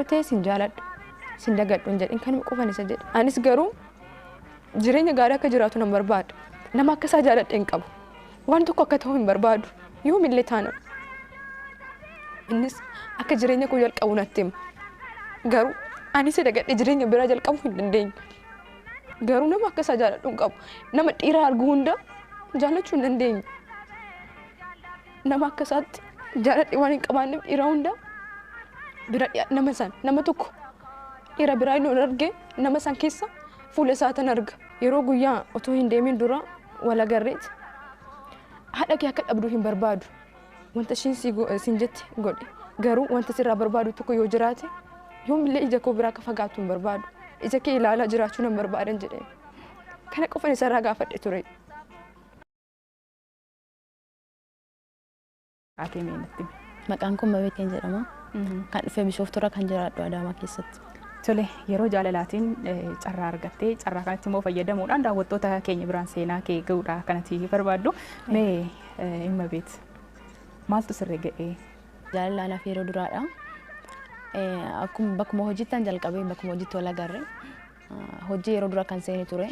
Tee sin jaaladhu sin dagadhu hin jedhin kanuma qofan isa jedhe anis garuu jireenya gaarii akka jiraatu nan barbaada nama akka isaa jaaladhe hin qabu waan tokko akka ta'u hin barbaadu yoomillee taana innis akka jireenya koo jalqabu natti hima garuu anis dagadhe jireenya biraa jalqabuu hin dandeenye garuu nama akka isaa jaaladhu hin qabu nama dhiiraa argu hunda jaallachuu hin dandeenye nama akka isaatti jaaladhe waan hin qabaanneef dhiiraa hunda bira nama san nama tokko dhiira biraa hin arge nama san keessa fuula isaatan arga yeroo guyyaa otoo hin deemin dura wal agarreeti haadha kee akka dhabduu hin barbaadu wanta ishiin siin jette godhe garuu wanta sirraa barbaadu tokko yoo jiraate yoomillee ija koo biraa akka fagaatu hin barbaadu ija kee ilaalaa jiraachuu nan barbaadan jedhee kana qofan isarraa gaafadhe ture. Maqaan koo Mabeeteen jedhama. Kan dhufee Bishooftuura kan jiraadhu Adaamaa keessatti. Tole yeroo jaalalaatiin carraa argattee carraa kanatti immoo fayyadamuudhaan daawwattoota keenya biraan seenaa kee gahuudha kanatti barbaaddu. Mee Mabeet maaltu sirrii ga'ee? Jaalala anaaf yeroo duraadha. Akkuma bakkuma hojiittan jalqabee bakkuma hojiitti wal agarre hojii yeroo dura kan seene ture.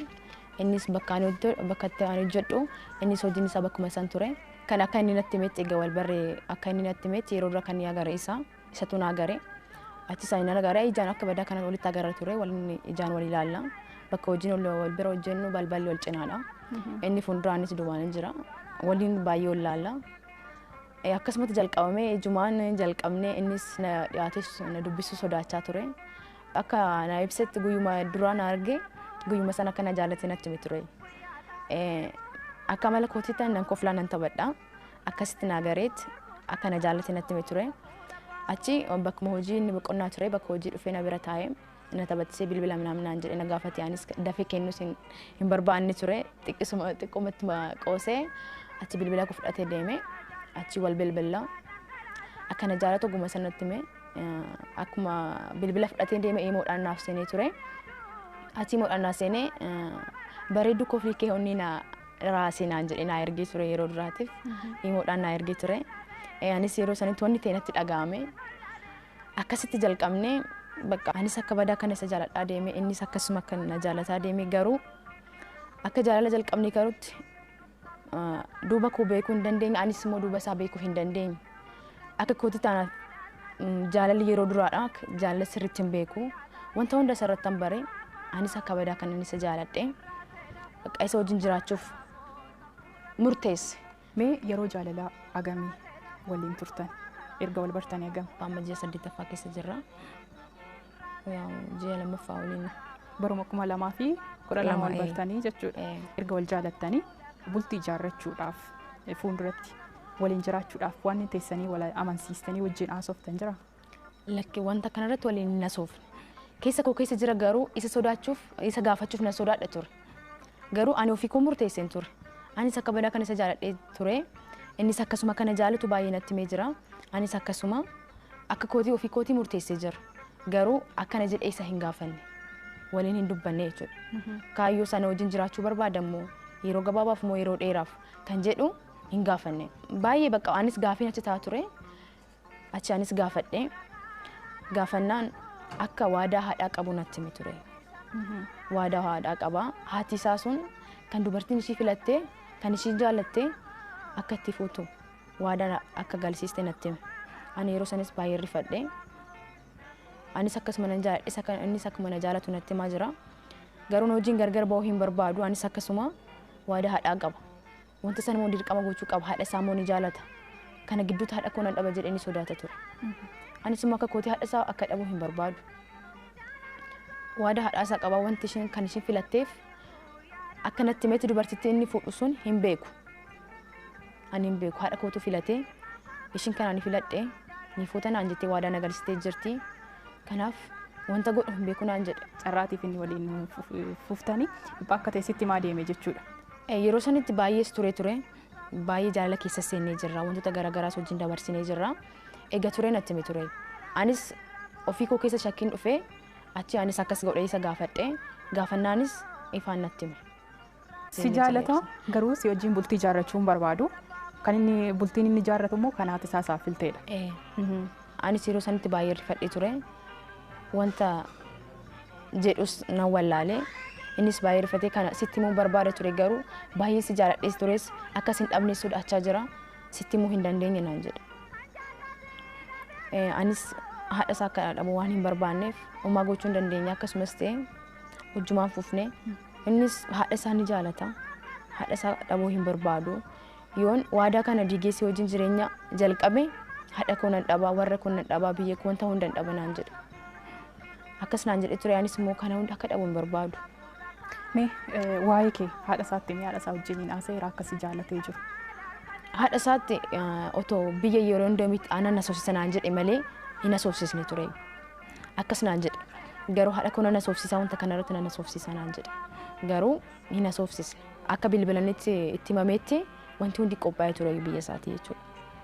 Innis bakka itti ani hojjedhu innis hojiin isaa bakkuma san ture. Kan akka inni natti himetti egaa wal barree akka inni natti himetti yeroo dura kan agarre isatu na agarre achi isaa inni agarre ijaan akka badaa kanan walitti agarra ture ijaan wal ilaalla bakka hojiin wal bira hojjennu balballi wal cinaadha inni fuulduraanis duwwaan jira waliin baay'ee wal ilaalla akkasumatti jalqabamee ijumaan jalqabnee innis na dhiyaates na dubbisu sodaachaa ture akka na ibsetti guyyuma duraan arge guyyuma sana akka na jaallatee natti hime ture. Akka mala kootiitaan nan koflaa nan taphadha akkasitti na agareet akka na jaallatee natti hime ture achi bakkuma hojii inni boqonnaa ture bakka hojii dhufee na bira taa'ee na taphatisee bilbila naan jedhee na gaafate anis dafee kennuus hin barbaanne ture xiqqumatti qoosee achi bilbila koo fudhatee deeme achi wal bilbilla akka na jaallatu guma sanatti hime akkuma bilbila fudhatee deeme imoodhaan naaf seenee ture achi imoodhaan naaf seenee bareedduu koflii kee onni na raasii naan jedhee na ergee ture yeroo duraatiif imoodhaan na ergee ture anis yeroo sanitti wanni ta'e natti dhaga'ame akkasitti jalqabnee bakka anis akka badaa kana isa jaaladhaa deeme innis akkasuma akka na jaalataa deeme garuu akka jaalala jalqabnee karutti duuba koo beekuu hin dandeenye anis immoo duuba isaa beekuu hin dandeenye akka kooti taanaaf jaalalli yeroo duraadha jaalala sirriitti hin beeku wanta hunda isarratti hin bare anis akka badaa kana isa jaaladhe bakka isa wajjin jiraachuuf murteesse. Mee yeroo jaalalaa agamii waliin turtan erga wal bartanii agam? Amma ji'a 8ffaa keessa jirra. Ji'a 2ffaa waliin. Baruma 2012 wal bartanii jechuudha. Erga wal jaalattanii bultii ijaarrachuudhaaf fuulduratti waliin jiraachuudhaaf waan teessanii wal amansiistanii wajjin haasoftan jira? Lakki wanta kanarratti waliin hin haasofne. Keessa koo keessa jira garuu isa sodaachuuf isa gaafachuuf na sodaadha ture. Garuu ani ofii koo murteesseen ture. Anis akka badaa kan isa jaaladhee ture. Innis akkasuma kana jaalatu baay'ee natti himee jira. Anis akkasuma akka kootii ofii kootii murteessee jira. Garuu akkana jedhee isa hin gaafanne. Waliin hin dubbanne jechuudha. Kaayyoo sana wajjin jiraachuu barbaadamoo yeroo gabaabaaf moo yeroo dheeraaf kan jedhu hin gaafanne. Baay'ee bakka anis gaafiin achi taa'aa ture. Achi anis gaafadhee gaafannaan akka waadaa haadhaa qabu natti hime ture. Waadaa haadhaa qaba. Haati isaa sun kan dubartiin ishii filattee kan ishii jaallattee akka itti fuutu waadaa akka galsiiste natti hime. Ani yeroo sanis baay'ee rifadhe. Anis akkasuma nan jaalladhe innis akkuma na jaallatu natti himaa jira. Garuu hojiin gargar ba'uu hin barbaadu. Anis akkasuma waadaa haadhaa qaba. Wanta sana moo dirqama gochuu qaba. Haadha isaa moo ni jaallata. Kana gidduutti haadha koo nan dhaba jedhee ni sodaata ture. Anis immoo akka kootii haadha isaa akka dhabuu hin barbaadu. Waadaa haadha isaa qaba wanti isheen kan isheen filatteef akka natti himetti dubartittiin inni fuudhu sun hin beeku. Ani hin beeku haadha kootu filatee ishiin kanaan ni filadhee ni fuuta naan jettee waadaa nagalsitee jirti. Kanaaf wanta godhu hin beeku naan jedhe. Carraatiif inni waliin fuuftanii akka teessitti maa deeme jechuudha. Yeroo sanitti baay'ees ture. Baay'ee jaalala keessa seennee jirra. Wantoota garaagaraas wajjin dabarsinee jirra. Egaa ture natti hime ture. Anis ofii koo keessa shakkiin dhufee achi anis akkas godhee isa gaafadhee gaafannaanis ifaan natti hime. Si jaallata garuu si wajjin bultii ijaarrachuu hin barbaadu. Kan inni bultiin inni ijaarratu immoo kan haati isaa saafilteedha. Anis yeroo sanitti baay'ee rifadhee ture. wanta jedhus nan wallaalee innis baay'ee rifatee kana sitti immoo barbaada ture garuu baay'ee si jaaladhees tures akkas hin dhabne sodaachaa jira sitti immoo hin dandeenye naan jedhe. Anis haadha isaa akka dhabu waan hin barbaanneef homaa gochuu hin dandeenye akkasumas ta'e hojjumaan fufne innis haadha isaa ni jaalata haadha isaa dhabuu hin barbaadu yoon waadaa kana diigeessee wajjin jireenya jalqabe haadha koo nan dhabaa warra koo nan dhabaa biyya koo wanta hunda hin dhaba naan jedhe. Akkas naan jedhe ture anis immoo kana hunda akka dhabu hin barbaadu. Mee waa'ee kee haadha isaatti haadha isaa wajjin haaseera akkasii jaalatee jiru. Haadha isaatti otoo biyya yeroo hundamitti aannan na soofsisa naan jedhe malee hin soofsisne ture. Akkas naan jedhe garuu haadha koo na soofsisaa wanta kanarratti na soofsisaa naan jedhe garuu hin soofsisne akka bilbilanitti itti himameetti wanti hundi qophaa'ee ture biyya isaatii jechuudha.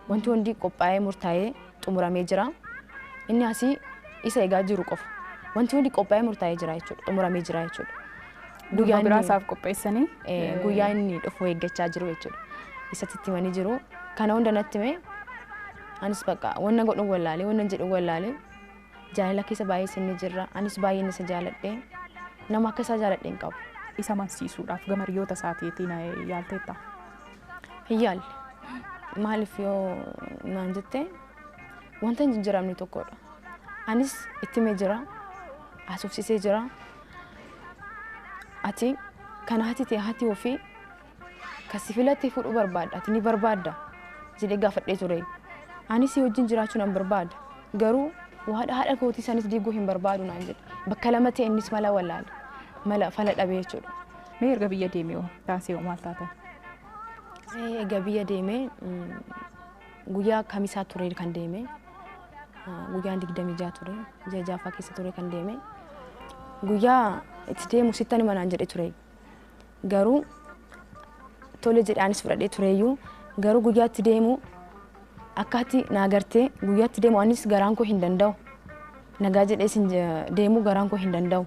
Wanti hundi qophaa'ee murtaa'ee xumuramee jira. Inni asii isa eegaa jiru qofa. Wanti hundi qophaa'ee murtaa'ee jira jechuudha. Xumuramee jira jechuudha. Guyyaa biraasaaf qopheessanii guyyaa inni dhufu eeggachaa jiru jechuudha. Isatti itti himanii jiru. Kana hunda natti hime anis bakka wanna godhu wallaalee wanna jedhu wallaalee jaalala keessa baay'ee sinni jirra. Anis baay'ee isa jaaladhee nama akka isaa jaaladhee hin qabu. Isa mansiisuudhaaf gama hiriyoota isaatiin yaalteetta. Hin yaalle. Maaliif yoo naan jette wanta hin jijjiiramne tokkodha. Anis itti himee jira. Haasofsiisee jira. Ati kana hati ofii kasi filattee fudhuu barbaadda ati ni barbaadda jedhee gaafadhee ture. Anis wajjin jiraachuu nan barbaada garuu haadha kootii sanis diiguu hin barbaadu naan jedhe. Bakka lama ta'e innis mala wallaale mala fala dhabee jechuudha. Mee erga biyya deemee taasee maal taatan? Egaa biyya deemee guyyaa kamisaa ture kan deemee guyyaan 26 ture ji'a jaffaa keessa ture kan deemee guyyaa itti deemu sittan manaan jedhe ture garuu tole jedhaanis fudhadhee tureeyyuu garuu guyyaa itti deemu akkaatti naa gartee guyyaa itti deemu anis garaan koo hin danda'u nagaa jedhee sin deemu garaan koo hin danda'u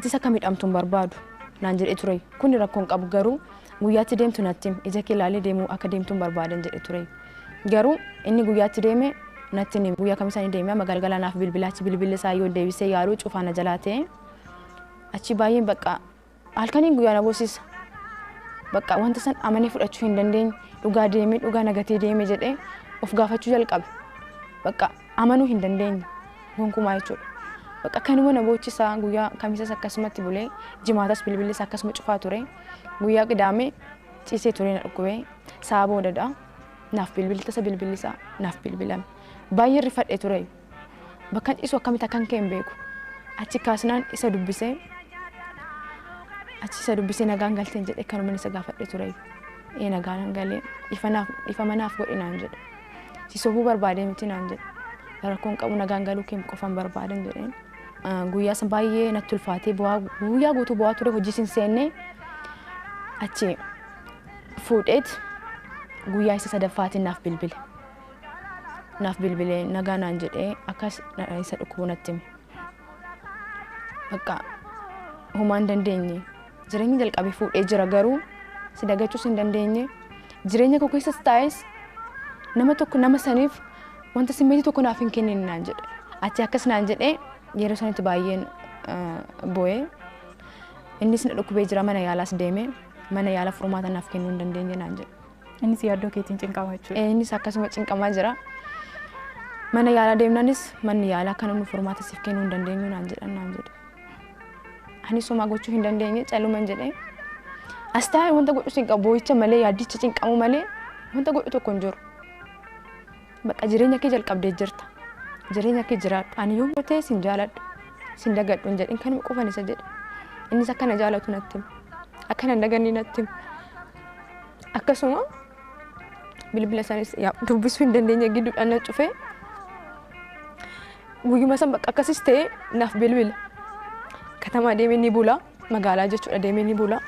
atis akka miidhamtu hin barbaadu naan jedhe ture kun rakkoon qabu garuu guyyaa itti deemtu natti ija kee ilaalee deemuu akka deemtu hin barbaadan jedhe ture garuu inni guyyaa itti deeme natti ni guyyaa kamisaa ni deeme magaalgala naaf bilbilaachi bilbille isaa yoo deebisee yaaluu cufaana jalaa ta'e achi baay'een bakka halkaniin guyyaa na boosisa bakka wanta san amanee fudhachuu hin dandeenye dhugaa deemee dhugaa nagatee deeme jedhee of gaafachuu jalqabe bakka amanuu hin dandeenye gonkumaa jechuudha. Bakka kanuma na boochisaa guyyaa kamisas akkasumatti bulee jimaatas bilbilis akkasuma cufaa ture guyyaa qidaamee ciisee ture na dhukkubee sa'a boodadha naaf bilbiltasa bilbilisaa naaf bilbilame baay'ee rifadhee ture bakka ciisu akkamitti akkan ka'e hin beeku achi kaasnaan isa dubbisee nagaan galteen jedhee kanuma isa gaafadhee ture nagaan galee ifa manaaf godhe naan jedhe si sobuu barbaadee miti naan jedhe rakkoon qabu nagaan galuu kee qofan barbaadan jedheen guyyaa san baay'ee natti ulfaatee guyyaa guutuu bu'aa ture hojii sin seennee achi fuudheet guyyaa isa sadaffaatiin naaf bilbilee nagaa naan jedhee akkas isa dhukkubuu natti hime bakka homaan dandeenye jireenya jalqabee fuudhee jira garuu si dagachuus hin dandeenye jireenya koo keessas taa'es nama tokko nama saniif wanta simmeetii tokko naaf hin kennine naan jedhe achi akkas naan jedhee yeroo sanitti baay'een boo'ee innis na dhukkubee jira mana yaalaas deeme mana yaala furmaata naaf kennuu hin dandeenye naan jedhe. Innis yaaddoo keetiin cinqamaa jechuudha. Innis akkasuma cinqamaa jira. Mana yaalaa deemnanis manni yaalaa kana nu furmaata siif kennuu hin dandeenyu naan jedhe. Anis homaa gochuu hin dandeenye caluman jedhee as taa'ee wanta godhu sin qabu boo'icha malee yaaddicha cinqamu malee wanta godhu tokko hin jiru. Bakka jireenya kee jalqabdee jirta. Jireenya kee jiraadhu. Ani yoo ta'e sin jaaladhu. Sin dagadhu hin jedhin kanuma qofan isa jedhe. Innis akkana jaalatu natti hima. Akkana hin daganne natti hima. Akkasuma bilbila isaaniis dubbisuu hin dandeenye gidduudhaan na cufee guyyuma san bakka akkasis ta'e naaf bilbila. Katamaa deemee ni bula. Magaalaa jechuudha deemee ni bula.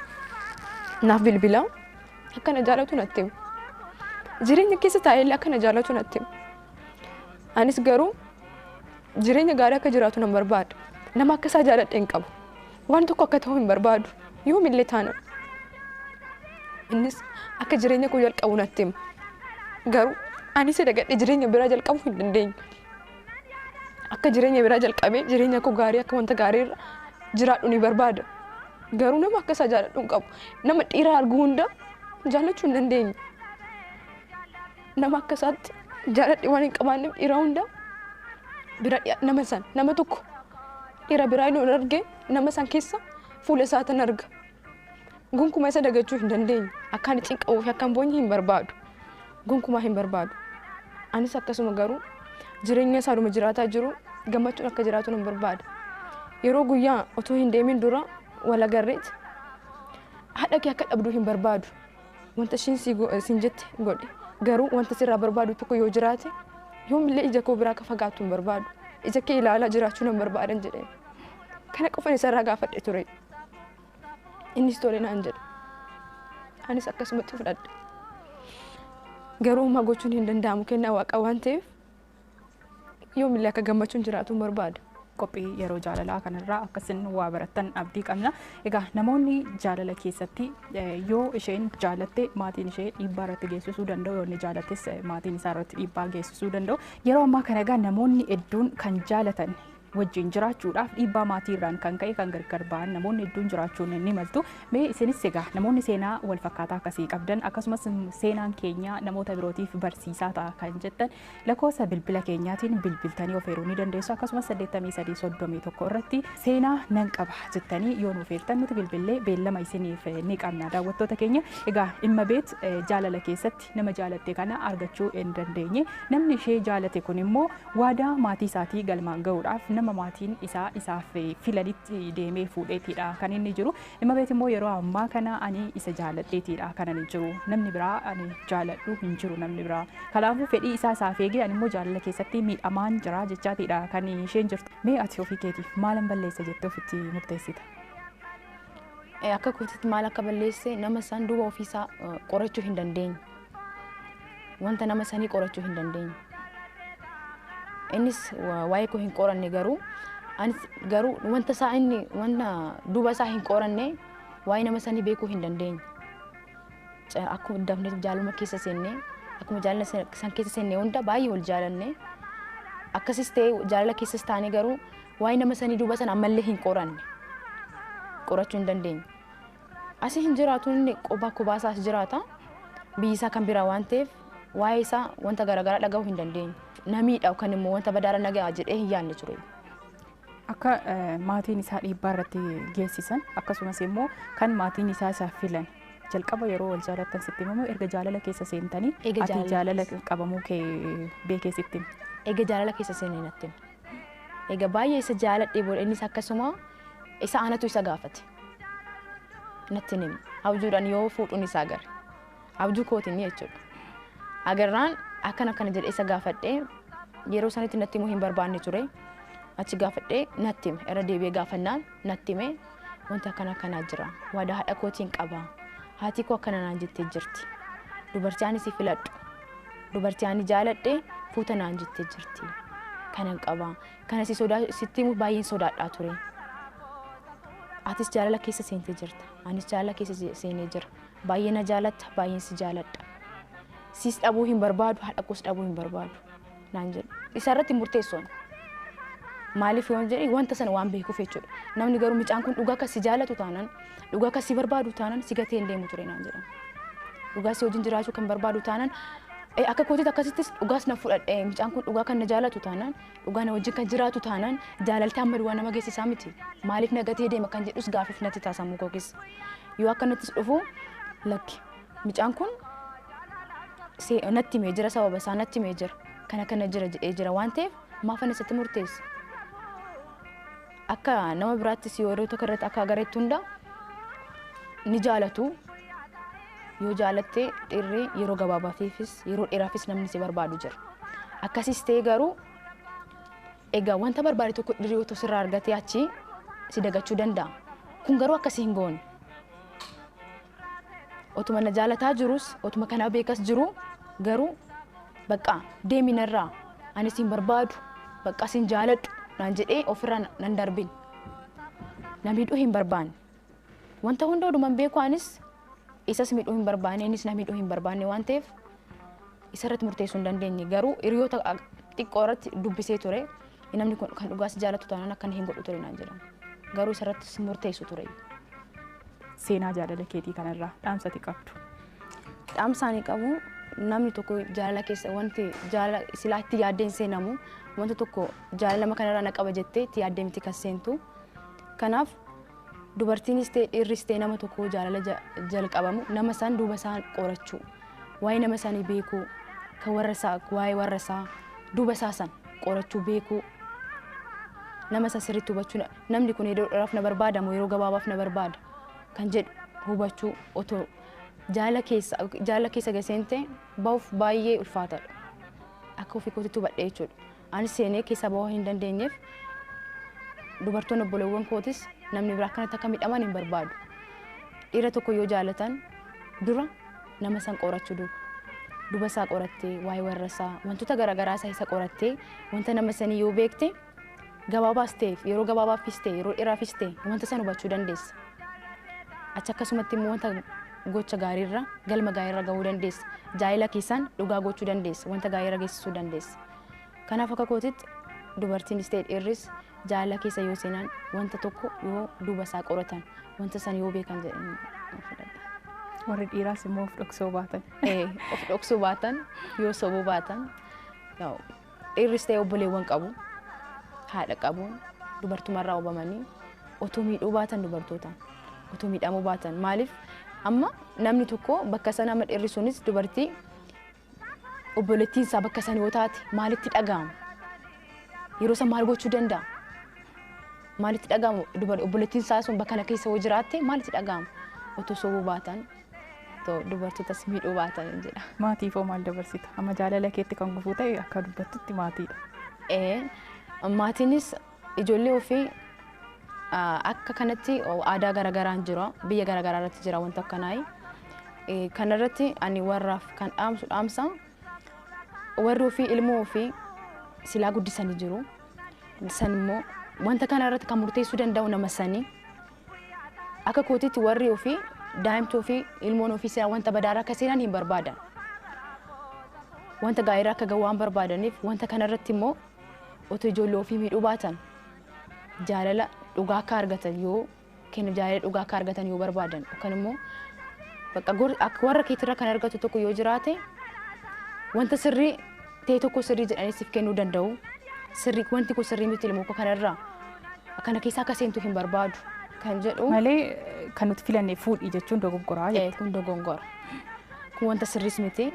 Naaf bilbila. Akkana jaalatu natti hima. Jireenya keessa taa'ee akkana jaalatu natti hima. Anis garuu jireenya gaarii akka jiraatu nan barbaada. Nama akka isaa jaaladhee hin qabu. Waan tokko akka ta'u hin barbaadu. Yoomillee taana. Innis akka jireenya koo jalqabu natti hima. Garuu anis dagadhee jireenya biraa jalqabuu hin dandeenye. akka jireenya biraa jalqabee jireenya koo gaarii akka wanta gaariirra jiraadhu ni barbaada. Garuu nama akka isaa jaaladhu hin qabu. Nama dhiira argu hunda jaallachuu hin dandeenye. Nama akka isaatti jaaladhi waan hin qabaanneef dhiira hunda bira nama san nama tokko dhiira biraa yoo arge nama san keessa fuula isaatan arga. Gonkumaa isa dagachuu hin dandeenye. Akkaan cinqabuu fi akkaan boonye hin barbaadu. Gonkumaa hin barbaadu. Anis akkasuma garuu jireenya isaadhuma jiraataa jiru gammachuun akka jiraatu nan barbaada. Yeroo guyyaa otoo hin deemin dura wal agarreeti haadha kee akka dhabduu hin barbaadu. Wanta ishiin siin jette godhe garuu wanta sirraa barbaadu tokko yoo jiraate yoomillee ija koo biraa akka fagaatu hin barbaadu. Ija kee ilaalaa jiraachuu nan barbaadan jedhee kana qofan isarraa gaafadhe ture. Innis tole naan jedhe. Anis akkasumatti fudhadhe. Garuu homaa gochuun hin danda'amu kennaa waaqa waan ta'eef yoomillee akka gammachuun jiraatu hin barbaada. Qophii yeroo jaalalaa kanarraa akkasin waa barattan abdii qabna. Egaa namoonni jaalala keessatti yoo isheen jaalatte maatiin ishee dhiibbaa irratti geessisuu danda'u, yoo inni jaalattes maatiin isaa irratti dhiibbaa geessisuu danda'u. Yeroo ammaa kana egaa namoonni hedduun kan jaalatan wajjin jiraachuudhaaf dhiibbaa maatii irraan kan ka'e kan gargar ba'an namoonni hedduun jiraachuun ni maltu. Mee isinis egaa namoonni seenaa wal fakkaataa akkasii qabdan akkasumas seenaan keenya namoota birootiif barsiisaa ta'a kan jettan lakkoofsa bilbila keenyaatiin bilbiltanii of eeruu ni dandeessu. Akkasumas 8331 irratti seenaa nan qaba jettanii yoo nuuf eertan nuti bilbillee beellama isiniif ni qabna daawwattoota keenya. Egaa dhimma beet jaalala keessatti nama jaalatte kana argachuu hin dandeenye. Namni ishee jaalate kun immoo waadaa maatii isaatii galmaan ga'uudhaaf nama maatiin isaaf filanitti deemee fuudheetidha kan inni jiru. Dhimma beet immoo yeroo ammaa kana ani isa jaaladheetidha kan ani jiru. Namni biraa ani jaaladhu hin jiru namni biraa. Kanaafuu fedhii isaaf eegee ani immoo jaalala keessatti miidhamaan jira jechaatidha kan isheen jirtu. Mee ati ofii keetiif maalan balleessa jettee ofitti murteessita? Akka kootitti maal akka balleesse nama san duuba ofiisaa qorachuu hin dandeenye. Wanta nama sanii qorachuu hin dandeenye. Innis waa'ee koo hin qoranne garuu anis garuu wanta isaa inni wanta duuba isaa hin qoranne waa'ee nama sanii beekuu hin dandeenye. Akkuma dafneef jaalala keessa seennee akkuma jaalala san keessa seennee hunda baay'ee wal jaalanne akkasis ta'e jaalala keessas taane garuu waa'ee nama sanii duuba sana ammallee hin qoranne qorachuu hin dandeenye. Asii hin jiraatu inni kophaa isaas jiraata biyyi isaa kan biraa waan ta'eef waa'ee isaa wanta garaagaraa dhaga'uu hin dandeenye. Namiidha kan immoo wanta badaara nagaa jedhee hin yaadne ture. Akka maatiin isaa dhiibbaa irratti geessisan akkasumas immoo kan maatiin isaa isaaf filan jalqaba yeroo wal jaalattan sitti himamu erga jaalala keessa seentanii ati jaalala qabamuu kee beekee sitti hima. Egaa jaalala keessa seenee natti hima. Egaa baay'ee isa jaaladhee booda innis akkasuma isa anatu isa gaafate. Natti hima. Abjuudhaan yoo fuudhuun isaa gara. Abjuu kootiin jechuudha. Agarraan akkana jedhee isa gaafadhee yeroo sanitti natti himuu hin barbaanne ture. Achi gaafadhee natti hime. Irra deebi'ee gaafannaan natti hime wanta akkanaa jira. Waadaa haadha kootiin qaba. Haati koo akkana naan jettee jirti. Dubartii ani si filadhu. Dubartii ani jaaladhee fuuta naan jettee jirti. Kanan qaba. Kana sitti himuuf baay'een sodaadhaa ture. Atis jaalala keessa seentee jirta. Anis jaalala keessa seenee jira. Baay'ee na jaalatta. Baay'een si jaaladha. Sis dhabuu hin barbaadu, haadha koos dhabuu hin barbaadu naan jedhu. Isarratti murteessoon maaliif yoo jedhe wanta sana waan beekuuf jechuudha. Namni garuu mucaan kun dhugaa akka si jaalatu taanaan, dhugaa akka si barbaadu taanaan si gatee hin deemu ture naan jedhan. Dhugaa si wajjin jiraachuu kan barbaadu taanaan akka kootitti akkasittis dhugaas na fudhadhee mucaan kun dhugaa kan na jaalatu taanaan, dhugaa na wajjin kan jiraatu taanaan jaalaltee amma duwwaa nama geessisaa miti. Maaliif na gatee deema kan jedhus gaafiif natti taasisamu kookis. Yoo akkanattis dhufu lakki mucaan kun natti himee jira sababa isaa natti himee jira kana jira jedhee jira waan ta'eef maaf ani isatti murteessa. Akka nama biraattis yeroo tokko irratti akka agareetti hunda ni jaalatu. Yoo jaalattee dhiirri yeroo gabaabaatiifis yeroo dheeraafis namni si barbaadu jira. Akkasis ta'e garuu egaa wanta barbaade tokko dhiirri yoo sirraa argatee achi si dagachuu danda'a. Kun garuu akkasii hin goone. Otuma na jaalataa jirus otuma kana beekas jiru garuu bakka deeminarraa ani sin barbaadu bakka sin jaaladhu naan jedhee ofirraa nan darbin. Na miidhuu hin barbaanne. Wanta hunda oduman beeku anis isas miidhuu hin barbaanne innis na miidhuu hin barbaanne waan ta'eef isarratti murteessuu hin dandeenye. Garuu hiriyoota xiqqoo irratti dubbisee ture. namni kun kan dhugaas jaalatu taanaan akkana hin godhu ture naan jedhan. Garuu isarrattis murteessu ture. Seenaa jaalala keetii kanarraa dhaamsati qabdu. Dhaamsaanii qabu namni tokko jaalala keessa wanti jaalala silaa itti yaaddeen seenamu wanti tokko jaalala kanarraa na qaba jettee itti yaaddee miti kan seentu. Kanaaf dubartiinis ta'e dhiirris ta'e nama tokko jaalala jalqabamu nama isaan duuba isaan qorachuu waa'ee nama isaanii beekuu kan warra isaa waa'ee warra isaa duuba isaa san qorachuu beekuu nama isa sirriitti hubachuu namni kun yeroo dheeraaf na barbaada moo yeroo gabaabaaf na barbaada kan jedhu hubachuu otoo jaalala keessa gaseente bahuuf baay'ee ulfaataadha. Akka ofii kootitti hubadhee jechuudha. Anis seenee keessa bahuu hin dandeenyeef dubartoonni obboleewwan kootis namni biraa akkanatti akka miidhaman hin barbaadu. Dhiira tokko yoo jaalatan dura nama san qorachuu duuba isaa qorattee waa'ee warra isaa wantoota garaagaraa isa qorattee wanta nama sanii yoo beekte gabaabaas ta'eef yeroo gabaabaafis ta'e yeroo dheeraafis ta'e wanta san hubachuu dandeessa. Achi akkasumatti immoo wanta gocha gaariirra galma gaariirra gahuu dandeessa. Jaalala keessaan dhugaa gochuu dandeessa. Wanta gaariirra geessisuu dandeessa. Kanaaf akka kootitti dubartiinis ta'e dhiirris jaalala keessa yoo seenan wanta tokko yoo duuba isaa qoratan wanta san yoo beekan jedhanii fudhadha. Warri dhiiraas immoo of dhoksuu baatan. Of dhoksuu baatan yoo sobuu baatan dhiirris ta'e obboleewwan qabu haadha qabuun dubartumarraa hubamanii otoo miidhuu baatan dubartootaan otoo miidhamuu baatan maaliif amma namni tokko bakka sana amma dhiirri sunis dubartii obboleettiin isaa bakka sana yoo taate maalitti dhaga'ama yeroo san maal gochuu danda'a maalitti dhaga'amu obboleettiin isaa sun bakka kana keessa yoo jiraatte maalitti dhaga'amu otoo sobuu baatan dubartootas miidhuu baatan jedha. Maatiif hoo maal dabarsita? Amma jaalala keetti kan gufuu ta'e akka dubbattutti maatiidha. Maatiinis ijoollee ofii akka kanatti aadaa garaagaraan jira biyya garaagaraa irratti jira wanta akkanaa. Kanarratti ani warraaf kan dhaamsa warri ofii ilmoo ofii silaa guddisanii jiru. San immoo wanta kanarratti kan murteessuu danda'u nama sanii akka kootitti warri ofii daa'imtuu ofii ilmoon ofii silaa wanta badaaraa akka seenan hin barbaadan. Wanta gaariirraa akka gahu waan barbaadaniif wanta kanarratti immoo otoo ijoollee ofii miidhuu baatan jaalala dhugaa akka argatan yoo jaalala dhugaa akka argatan yoo barbaadan yookaan immoo akka warra keetirra kan argatu tokko yoo jiraate wanta sirrii ta'e tokko sirrii jedhanii siif kennuu danda'u. Sirrii wanti kun sirrii miti ilmoo kanarraa akkana keessa akka seentu hin barbaadu kan jedhu. Malee kan nuti filanne fuudhii jechuun dogoggoraa jechuudha. Kun dogoggora. Kun wanta sirriis miti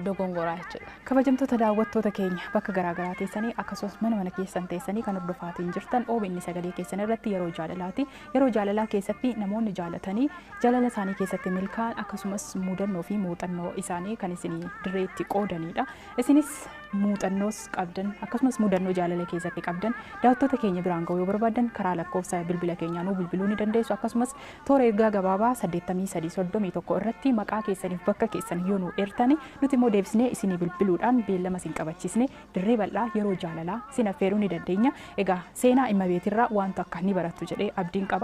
dogongoraa jechuudha. Kabajamtoota daawwattoota keenya bakka garaagaraa teessanii akkasumas mana keessan teessanii kan hordofaatiin jirtan OBN sagalee keessan irratti yeroo jaalalaati. Yeroo jaalalaa keessatti namoonni jaalatanii jaalala isaanii keessatti milkaa'an akkasumas mudannoo fi muuxannoo isaanii kan isinii dirreetti qoodanidha. Isinis muuxannoos qabdan akkasumas mudannoo jaalala keessatti qabdan daawwattoota keenya biraan ga'uu yoo barbaadan karaa lakkoofsa bilbila keenyaa nuu bilbiluu ni dandeessu. Akkasumas toora ergaa gabaabaa 8331 irratti maqaa keessaniif bakka keessan yoo nu eertani nuti immoo deebisnee isinii bilbiluudhaan beellama isin qabachiisne dirree bal'aa yeroo jaalalaa isin affeeruu ni dandeenya. Egaa seenaa dhimma beetirraa wanta akka ni barattu jedhee abdiin qaba.